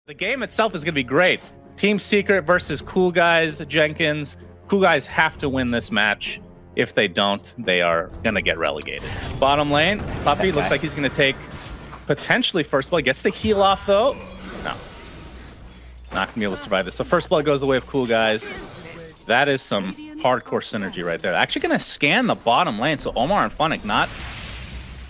The game itself is going to be great. Team Secret versus COOLGUYS, Jenkins. COOLGUYS have to win this match. If they don't, they are going to get relegated. Bottom lane, Puppey looks like he's going to take potentially first blood. Gets the heal off, though. No. Not going to be able to survive this. So first blood goes the way of COOLGUYS. That is some hardcore synergy right there. Actually going to scan the bottom lane. So Omar and Funnick not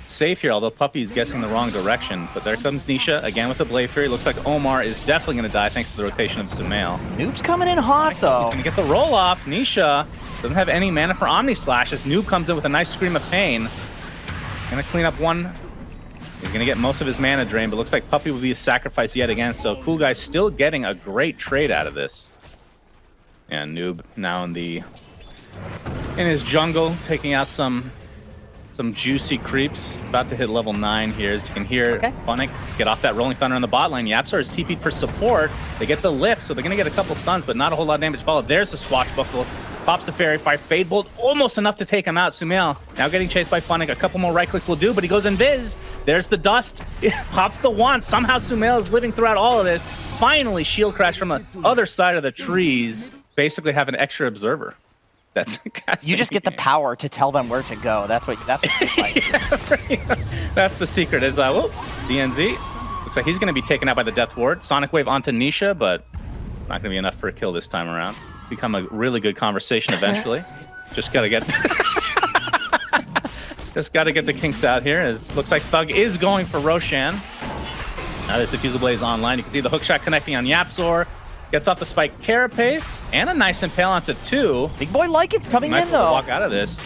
safe here, although Puppey's guessing the wrong direction. But there comes Nisha again with the Blade Fury. Looks like Omar is definitely going to die thanks to the rotation of Sumail. Noob's coming in hot, though. He's going to get the roll off. Nisha doesn't have any mana for Omni Slash as Noob comes in with a nice Scream of Pain. Going to clean up one. He's going to get most of his mana drain, but looks like Puppey will be a sacrifice yet again. So COOLGUYS still getting a great trade out of this. And Noob now in his jungle, taking out some juicy creeps. About to hit level 9 here. As you can hear, Funnick get off that Rolling Thunder on the bot lane. YapzOr is TP'd for support. They get the lift, so they're going to get a couple stuns, but not a whole lot of damage followed. There's the Swashbuckle. Pops the Fairy Fire. Fade Bolt, almost enough to take him out. Sumail now getting chased by Funnick. A couple more right clicks will do, but he goes invis. There's the dust. It pops the wand. Somehow Sumail is living throughout all of this. Finally, shield crash from the other side of the trees. Basically have an extra observer. You just get the power to tell them where to go. That's what it's like. That's the secret. Is DNZ looks like he's going to be taken out by the Death Ward. Sonic Wave onto Nisha, but not going to be enough for a kill this time around. Become a really good conversation eventually. Just got to get the kinks out here. As looks like Thug is going for Roshan. Now this Diffusal Blaze online. You can see the hook shot connecting on YapzOr. Gets off the spike Carapace, and a nice impale onto 2. Big boy Lycan's coming in, though. Walk out of this.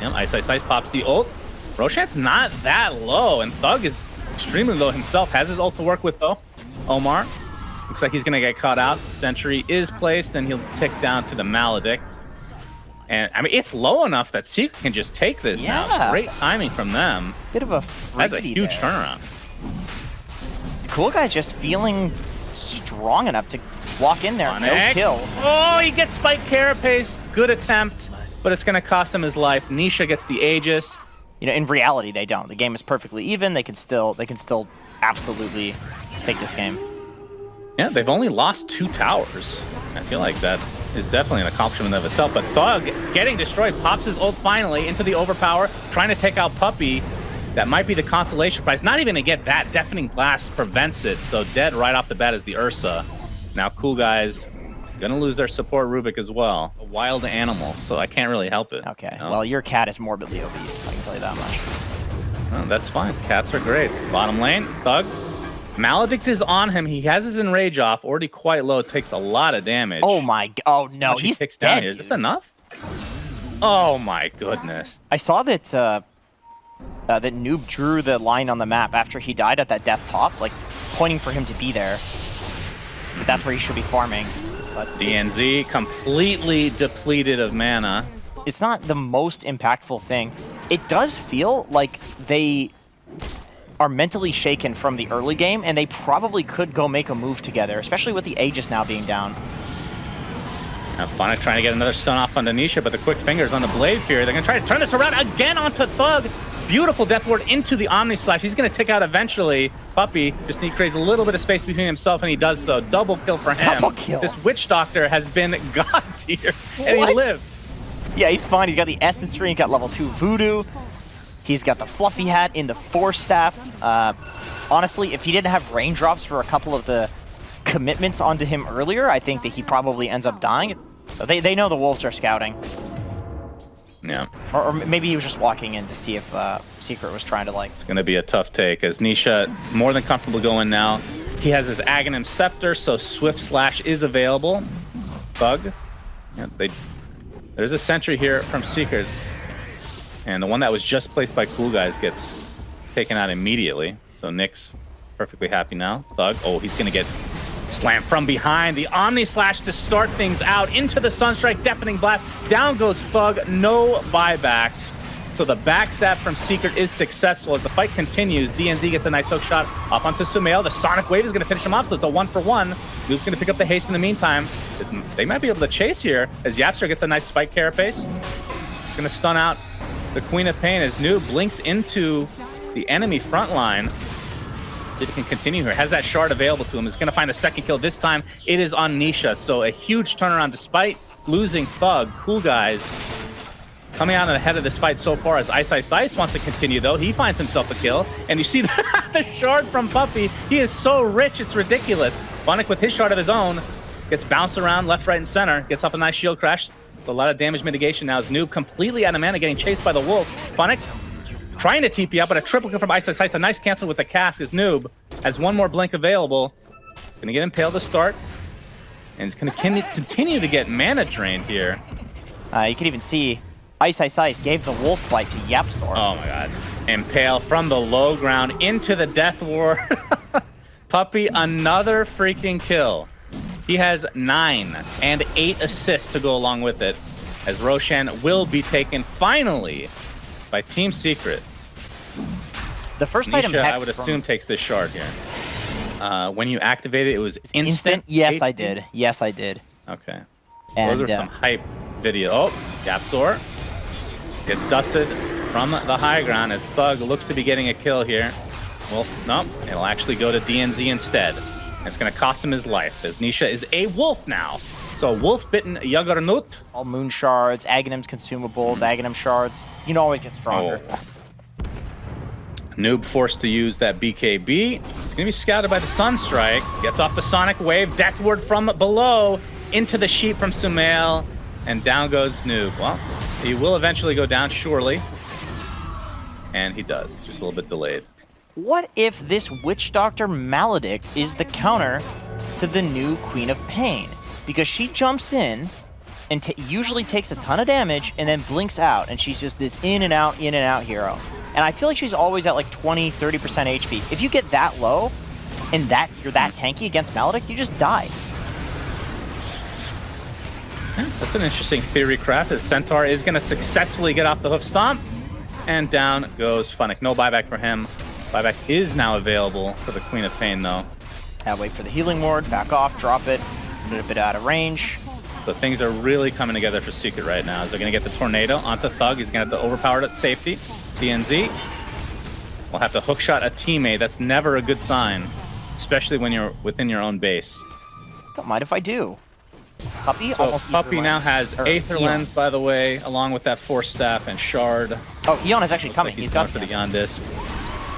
Yep, Ice pops the ult. Roshan's not that low, and Thug is extremely low himself. Has his ult to work with, though. Omar. Looks like he's going to get caught out. Sentry is placed, and he'll tick down to the Maledict. And, I mean, it's low enough that Secret can just take this now. Great timing from them. Bit of a That's a huge turnaround. COOLGUYS just feeling strong enough to walk in there. No kill. Oh, he gets spiked Carapace. Good attempt, but it's going to cost him his life. Nisha gets the Aegis. You know, in reality, they don't. The game is perfectly even. They can still absolutely take this game. Yeah, they've only lost 2 towers. I feel like that is definitely an accomplishment of itself. But Thug getting destroyed, pops his ult finally into the overpower, trying to take out Puppey. That might be the consolation prize. Not even to get that. Deafening Blast prevents it. So dead right off the bat is the Ursa. Now COOLGUYS gonna lose their support Rubik as well. A wild animal, so I can't really help it. Okay, well, your cat is morbidly obese. I can tell you that much. Oh, that's fine. Cats are great. Bottom lane, Thug. Maledict is on him. He has his Enrage off. Already quite low. Takes a lot of damage. Oh my god. Oh no, he's dead, down here. Is this enough? Oh my goodness. I saw that that Noob drew the line on the map after he died at that death top, like pointing for him to be there. That's where he should be farming. But DNZ completely depleted of mana. It's not the most impactful thing. It does feel like they are mentally shaken from the early game, and they probably could go make a move together, especially with the Aegis now being down. Now Funnick trying to get another stun off on Nisha, but the quick fingers on the Blade Fury. They're going to try to turn this around again onto Thug. Beautiful Death Ward into the Omni Slash. He's going to tick out eventually. Puppey just creates a little bit of space between himself, and he does so. Double kill for him. Double kill. This Witch Doctor has been god tier, and he lives. Yeah, he's fine. He's got the Essence Ring. He's got level 2 Voodoo. He's got the Fluffy Hat in the Force Staff. Honestly, if he didn't have raindrops for a couple of the commitments onto him earlier, I think that he probably ends up dying. So they know the Wolves are scouting. Yeah. Or maybe he was just walking in to see if Secret was trying to, like... It's going to be a tough take as Nisha more than comfortable going now. He has his Aghanim Scepter, so Swift Slash is available. Bug. Yeah, there's a Sentry here from Secret. And the one that was just placed by COOLGUYS gets taken out immediately. So Nick's perfectly happy now. Thug. Oh, he's going to get slammed from behind. The Omni Slash to start things out. Into the Sunstrike. Deafening Blast. Down goes Thug. No buyback. So the backstab from Secret is successful. As the fight continues, DNZ gets a nice hook shot up onto Sumail. The Sonic Wave is going to finish him off, so it's a 1-for-1. Noob's going to pick up the haste in the meantime. They might be able to chase here as YapzOr gets a nice spike Carapace. It's going to stun out the Queen of Pain as Noob blinks into the enemy front line. If he can continue here, has that shard available to him, is going to find a second kill. This time, it is on Nisha. So a huge turnaround despite losing Thug. COOLGUYS coming out ahead of this fight so far as Ice wants to continue, though. He finds himself a kill. And you see the shard from Puppey. He is so rich, it's ridiculous. Funnick with his shard of his own gets bounced around left, right, and center. Gets off a nice shield crash. A lot of damage mitigation now as Noob completely out of mana, getting chased by the Wolf. Funnick trying to TP up, but a triple kill from Ice. A nice cancel with the cask as Noob has one more blink available. Gonna get impaled to start. And it's gonna continue to get mana drained here. You can even see Ice gave the Wolf Bite to Yapstor. Oh my god. Impale from the low ground into the Death Ward. Puppey, another freaking kill. He has 9 and 8 assists to go along with it, as Roshan will be taken finally by Team Secret. The first item Nisha, I would assume, takes this shard here. When you activate it, it was instant? Yes, I did. Yes, I did. Okay. And, those are some hype video. Oh, Yapstor gets dusted from the high ground as Thug looks to be getting a kill here. Well, no, it'll actually go to DNZ instead. It's going to cost him his life, as Nisha is a wolf now. So wolf-bitten Juggernaut. All moon shards, Aghanim's consumables, Aghanim shards. You can always get stronger. Oh. Noob forced to use that BKB. He's going to be scouted by the Sunstrike. Gets off the Sonic Wave. Deathward from below into the sheep from Sumail. And down goes Noob. Well, he will eventually go down, surely. And he does. Just a little bit delayed. What if this Witch Doctor Maledict is the counter to the new Queen of Pain? Because she jumps in and usually takes a ton of damage and then blinks out, and she's just this in and out hero. And I feel like she's always at like 20, 30% HP. If you get that low and you're that tanky against Maledict, you just die. Yeah, that's an interesting theory craft, as Centaur is going to successfully get off the hoof stomp. And down goes Funnick. No buyback for him. Buyback is now available for the Queen of Pain, though. Wait for the healing ward, back off, drop it, a bit out of range. So things are really coming together for Secret right now, as they're going to get the Tornado onto Thug. He's going to have to overpower it at safety. DNZ will have to hookshot a teammate. That's never a good sign, especially when you're within your own base. Don't mind if I do. Puppey so almost Puppey now has Aether Lens, by the way, along with that Force Staff and Shard. Oh, Eon is actually coming. Like he's got for the Eon Disc.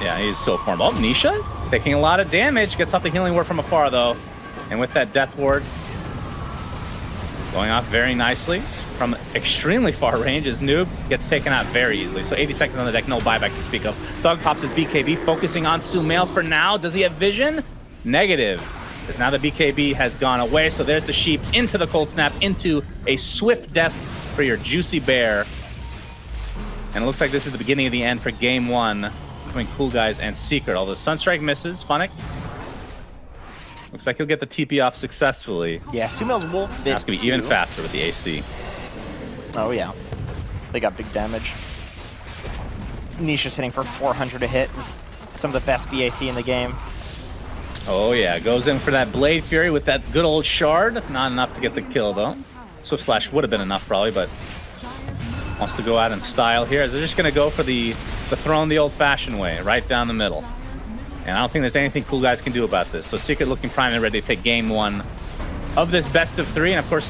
Yeah, he's so formidable. Oh, Nisha taking a lot of damage. Gets off the Healing Ward from afar, though. And with that Death Ward going off very nicely from extremely far range, as Noob gets taken out very easily. So 80 seconds on the deck, no buyback to speak of. Thug pops his BKB, focusing on Sumail for now. Does he have vision? Negative. Because now the BKB has gone away. So there's the sheep into the Cold Snap, into a swift death for your Juicy Bear. And it looks like this is the beginning of the end for game 1 between COOLGUYS and Secret. Although Sunstrike misses, Funnick looks like he'll get the TP off successfully. Yeah, Sumail's wolf bit. That's going to be even faster with the AC. Oh, yeah. They got big damage. Nisha's hitting for 400 a hit with some of the best BAT in the game. Oh, yeah. Goes in for that Blade Fury with that good old Shard. Not enough to get the kill, though. Swift Slash would have been enough, probably, but wants to go out in style here. As they're just going to go for the throne the old-fashioned way, right down the middle. And I don't think there's anything COOLGUYS can do about this. So Secret looking prime and ready to take game 1 of this best of 3. And, of course,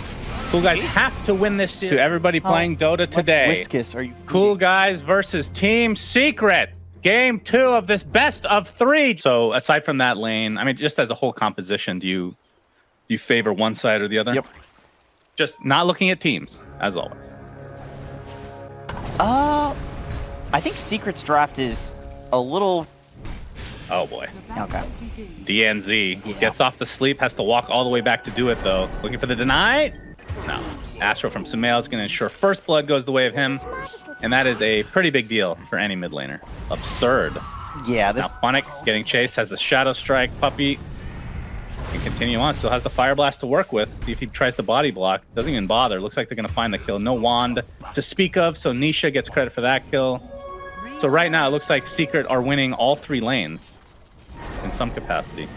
COOLGUYS have to win this series. To everybody playing Dota today, Whiskus are you COOLGUYS versus Team Secret. Game 2 of this best of 3. So aside from that lane, I mean, just as a whole composition, do you favor one side or the other? Yep. Just not looking at teams, as always. I think Secret's draft is a little... Oh, boy. Okay. DNZ gets off the sleep, has to walk all the way back to do it, though. Looking for the deny? No. Astro from Sumail is going to ensure first blood goes the way of him. And that is a pretty big deal for any mid laner. Absurd. Yeah, this... Now Funnick getting chased, has the Shadow Strike. Puppey can continue on. Still has the Fire Blast to work with. See if he tries the body block. Doesn't even bother. Looks like they're going to find the kill. No wand to speak of, so Nisha gets credit for that kill. So right now, it looks like Secret are winning all 3 lanes in some capacity.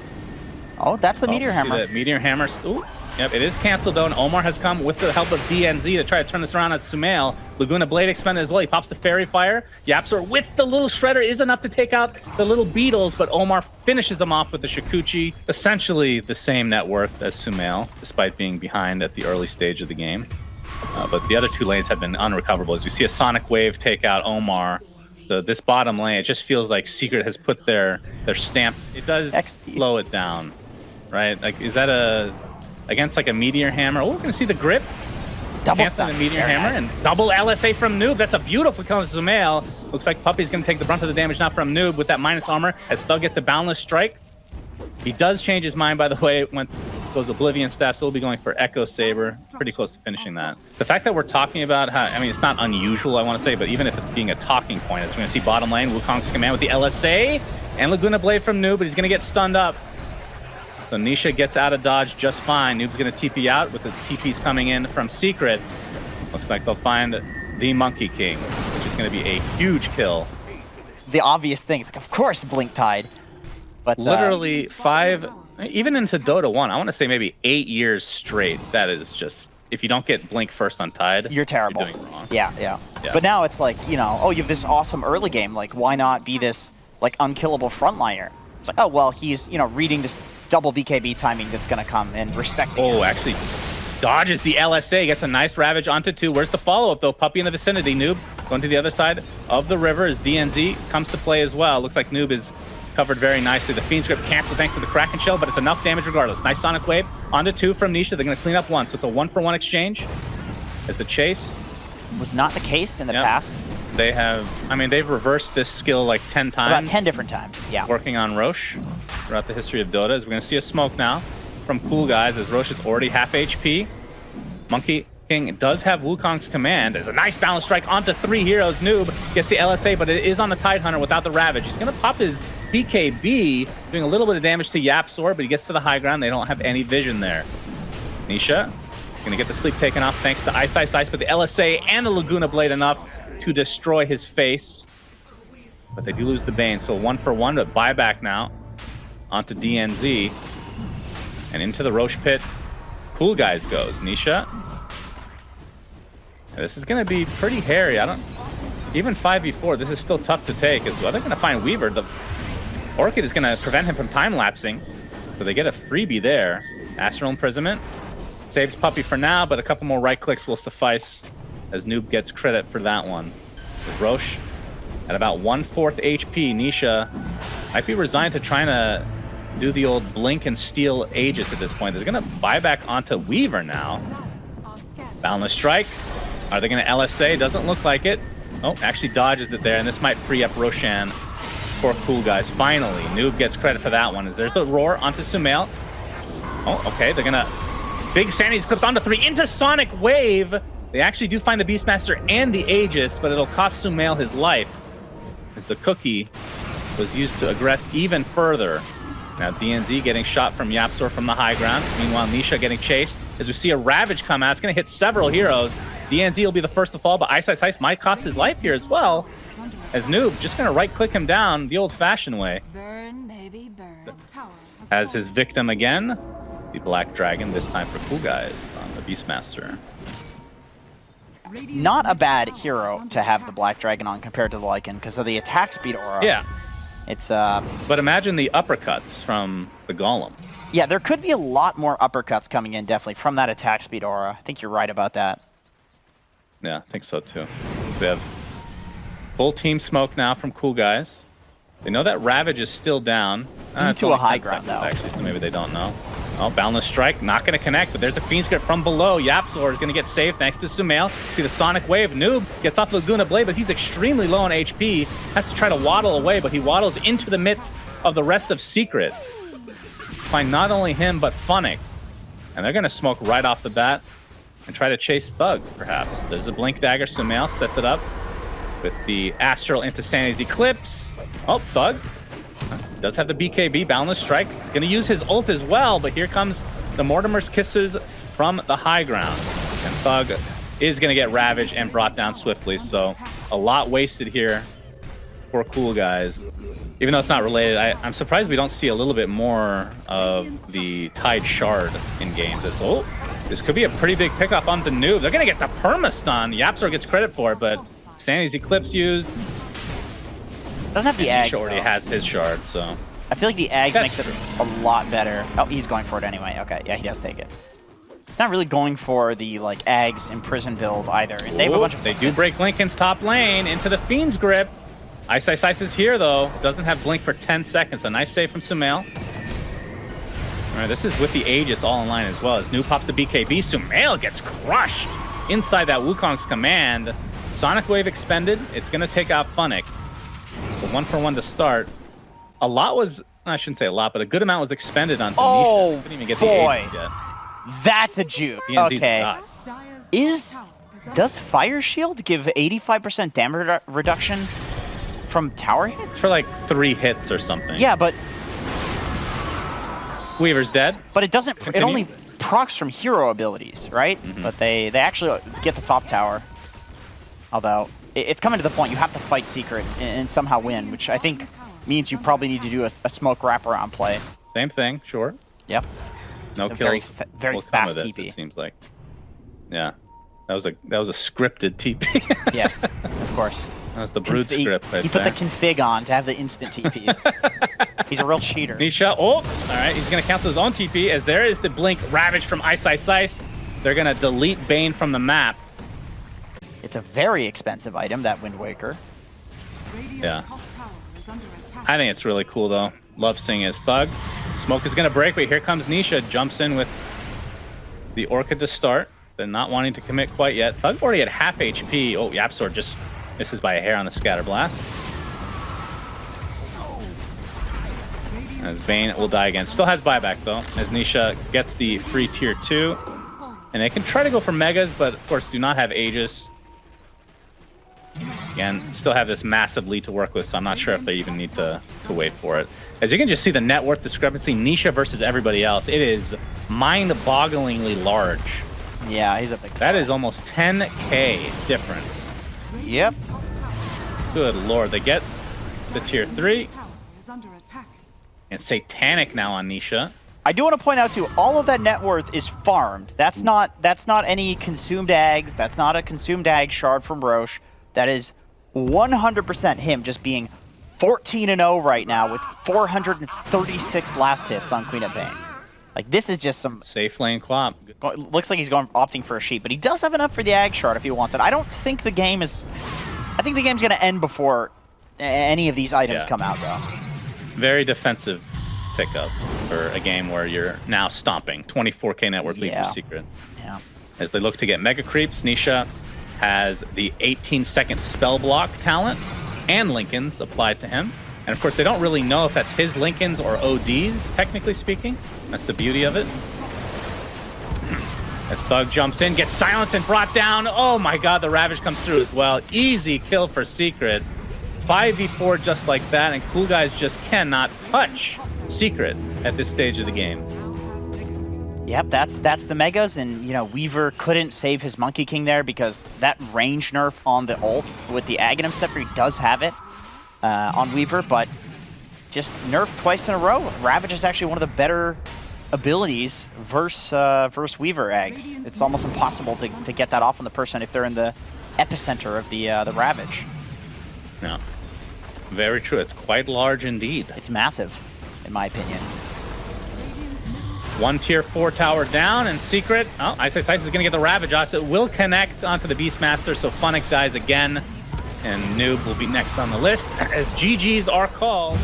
Oh, that's the Meteor Hammer. That Meteor Hammer. Ooh, Yep, it is canceled though, and Omar has come with the help of DNZ to try to turn this around at Sumail. Laguna Blade expended as well. He pops the Fairy Fire. Yapzor with the little Shredder is enough to take out the little beetles, but Omar finishes him off with the Shikuchi. Essentially the same net worth as Sumail, despite being behind at the early stage of the game. But the other two lanes have been unrecoverable. As we see a Sonic Wave take out Omar. So this bottom lane, it just feels like Secret has put their stamp. It does slow it down, right? Like, is that against like a Meteor Hammer? Oh, we're gonna see the grip. Double the Meteor Hammer and double LSA from Noob. That's a beautiful kill on Sumail. Looks like Puppy's gonna take the brunt of the damage now from Noob with that minus armor as Thug gets a Boundless Strike. He does change his mind, by the way, when goes Oblivion staff, so we'll be going for Echo Saber. Pretty close to finishing that. The fact that we're talking about how, I mean, it's not unusual, I want to say, but even if it's being a talking point, is we're going to see bottom lane, Wukong's command with the LSA and Laguna Blade from Noob, but he's going to get stunned up. So Nisha gets out of dodge just fine. Noob's going to TP out with the TPs coming in from Secret. Looks like they'll find the Monkey King, which is going to be a huge kill. The obvious things, like, of course, Blink Tide. But literally 5, even into Dota 1, I want to say maybe 8 years straight. That is just, if you don't get Blink first on Tide, you're terrible. You're doing wrong. Yeah. But now it's like, you know, oh, you have this awesome early game. Like, why not be this, like, unkillable frontliner? It's like, oh, well, he's, you know, reading this double BKB timing that's going to come and respecting it. Actually dodges the LSA, gets a nice Ravage onto 2. Where's the follow-up, though? Puppy in the vicinity. Noob going to the other side of the river as DNZ comes to play as well. Looks like Noob is covered very nicely. The Fiend's Grip canceled thanks to the Kraken Shell, but it's enough damage regardless. Nice Sonic Wave onto 2 from Nisha. They're going to clean up 1, so it's a 1-for-1 exchange. As the chase was not the case in the past. They have, I mean, they've reversed this skill like 10 times. About 10 different times, yeah. Working on Roche throughout the history of Dota. As we're going to see a smoke now from COOLGUYS as Roche is already half HP. Monkey King does have Wukong's command. There's a nice balance strike onto 3 heroes. Noob gets the LSA, but it is on the Tidehunter without the Ravage. He's going to pop his BKB, doing a little bit of damage to Yapzor, but he gets to the high ground. They don't have any vision there. Nisha going to get the sleep taken off thanks to Ice, but the LSA and the Laguna Blade enough to destroy his face. But they do lose the Bane, so 1-for-1, but buyback now onto DNZ. And into the Roche pit, COOLGUYS goes. Nisha. This is going to be pretty hairy. Even 5v4, this is still tough to take as well. They're going to find Weaver. The Orchid is going to prevent him from time-lapsing, so they get a freebie there. Astral Imprisonment saves Puppy for now, but a couple more right clicks will suffice as Noob gets credit for that one. With Roche at about 1/4 HP, Nisha might be resigned to trying to do the old blink and steal Aegis at this point. They're going to buy back onto Weaver now. Boundless Strike. Are they going to LSA? Doesn't look like it. Oh, actually dodges it there, and this might free up Roshan for COOLGUYS. Finally, Noob gets credit for that one. As there's the roar onto Sumail. Oh, okay, they're gonna big Sanity's clips onto 3 into Sonic Wave. They actually do find the Beastmaster and the Aegis, but it'll cost Sumail his life as the cookie was used to aggress even further. Now DNZ getting shot from Yapzor from the high ground. Meanwhile, Nisha getting chased as we see a Ravage come out. It's gonna hit several heroes. DNZ will be the first to fall, but Ice might cost his life here as well. As Noob just gonna right-click him down the old-fashioned way. Burn, baby, burn. As his victim again, the Black Dragon, this time for COOLGUYS on the Beastmaster. Not a bad hero to have the Black Dragon on compared to the Lycan because of the attack speed aura. Yeah. It's But imagine the uppercuts from the Golem. Yeah, there could be a lot more uppercuts coming in, definitely, from that attack speed aura. I think you're right about that. Yeah, I think so too. We have full team smoke now from COOLGUYS. They know that Ravage is still down. Into a high ground, though. Actually, so maybe they don't know. Oh, Boundless Strike, not going to connect, but there's a Fiend's Grip from below. Yapzor is going to get saved thanks to Sumail. See the Sonic Wave. Noob gets off the Laguna Blade, but he's extremely low on HP. Has to try to waddle away, but he waddles into the midst of the rest of Secret. Find not only him, but Funnick. And they're going to smoke right off the bat and try to chase Thug, perhaps. There's a Blink Dagger. Sumail sets it up with the Astral into Sanity's Eclipse. Oh, Thug does have the BKB, Boundless Strike. Gonna use his ult as well, but here comes the Mortimer's Kisses from the high ground. And Thug is gonna get ravaged and brought down swiftly, so a lot wasted here for COOLGUYS. Even though it's not related, I'm surprised we don't see a little bit more of the Tide Shard in games. Oh, this could be a pretty big pickoff on the Noob. They're going to get the perma-stun. Yapzor gets credit for it, but Sandy's Eclipse used. Doesn't have the Ags, He already has his shard, so... I feel like the Ags makes it a lot better. Oh, he's going for it anyway. Okay, yeah, he does take it. It's not really going for the, like, Ags Imprison build either. And they have a bunch of... They do break Lincoln's top lane into the Fiend's grip. Ice is here, though. Doesn't have Blink for 10 seconds. A nice save from Sumail. All right, this is with the Aegis all in line as well. As Noob pops the BKB, Sumail gets crushed inside that Wukong's command. Sonic Wave expended. It's going to take out Funnick. But 1-for-1 to start. A lot was... I shouldn't say a lot, but a good amount was expended on Tanisha. Oh, Couldn't even get boy. The Aegis yet. That's a juke. PNZ's Okay. Does Fire Shield give 85% damage reduction from tower hits? It's for like 3 hits or something. Yeah, but Weaver's dead. But it doesn't. Continue. It only procs from hero abilities, right? But they actually get the top tower. Although it's coming to the point you have to fight Secret and somehow win, which I think means you probably need to do a smoke wraparound play. Same thing, sure. Yep. No Just a kills. very will come fast with this, TP. It seems like. Yeah, that was a scripted TP. Yes, of course. That's the Brood script. He put the config on to have the instant TPs. He's a real cheater. Nisha, all right, he's going to cancel his own TP as there is the Blink Ravage from Ice. They're going to delete Bane from the map. It's a very expensive item, that Wind Waker. Yeah. I think it's really cool, though. Love seeing his Thug. Smoke is going to break, but here comes Nisha. Jumps in with the Orchid to start. They're not wanting to commit quite yet. Thug already at half HP. Oh, Yapzor just misses by a hair on the Scatter Blast. As Bane will die again. Still has buyback, though, as Nisha gets the free tier 2. And they can try to go for Megas, but of course do not have Aegis. Again, still have this massive lead to work with, so I'm not sure if they even need to wait for it. As you can just see the net worth discrepancy, Nisha versus everybody else, it is mind-bogglingly large. Yeah, he's a big... That is almost 10K difference. Yep. Good lord, they get the tier 3. And Satanic now on Nisha. I do want to point out too, all of that net worth is farmed. That's not any consumed Ags. That's not a consumed Ag shard from Roche. That is 100% him just being 14-0 right now with 436 last hits on Queen of Pain. Like, this is just some... Safe lane quap. Looks like he's opting for a sheep, but he does have enough for the Ag shard if he wants it. I don't think the game is... I think the game's going to end before any of these items come out, though. Very defensive pickup for a game where you're now stomping. 24K net worth lead for Secret. Yeah. As they look to get Mega Creeps, Nisha has the 18-second spell block talent and Lincoln's applied to him. And of course, they don't really know if that's his Lincoln's or OD's, technically speaking. That's the beauty of it. As Thug jumps in, gets silenced and brought down. Oh my god, the Ravage comes through as well. Easy kill for Secret. 5v4 just like that, and COOLGUYS just cannot touch Secret at this stage of the game. Yep, that's the Megas, and you know, Weaver couldn't save his Monkey King there because that range nerf on the ult with the Aghanim Scepter, he does have it on Weaver, but just nerfed twice in a row. Ravage is actually one of the better abilities versus Weaver Eggs. It's almost impossible to get that off on the person if they're in the epicenter of the Ravage. No, very true. It's quite large indeed. It's massive, in my opinion. One tier 4 tower down, and Secret. Oh, Ice is going to get the Ravage off. So it will connect onto the Beastmaster, so Funnick dies again. And Noob will be next on the list as GGs are called.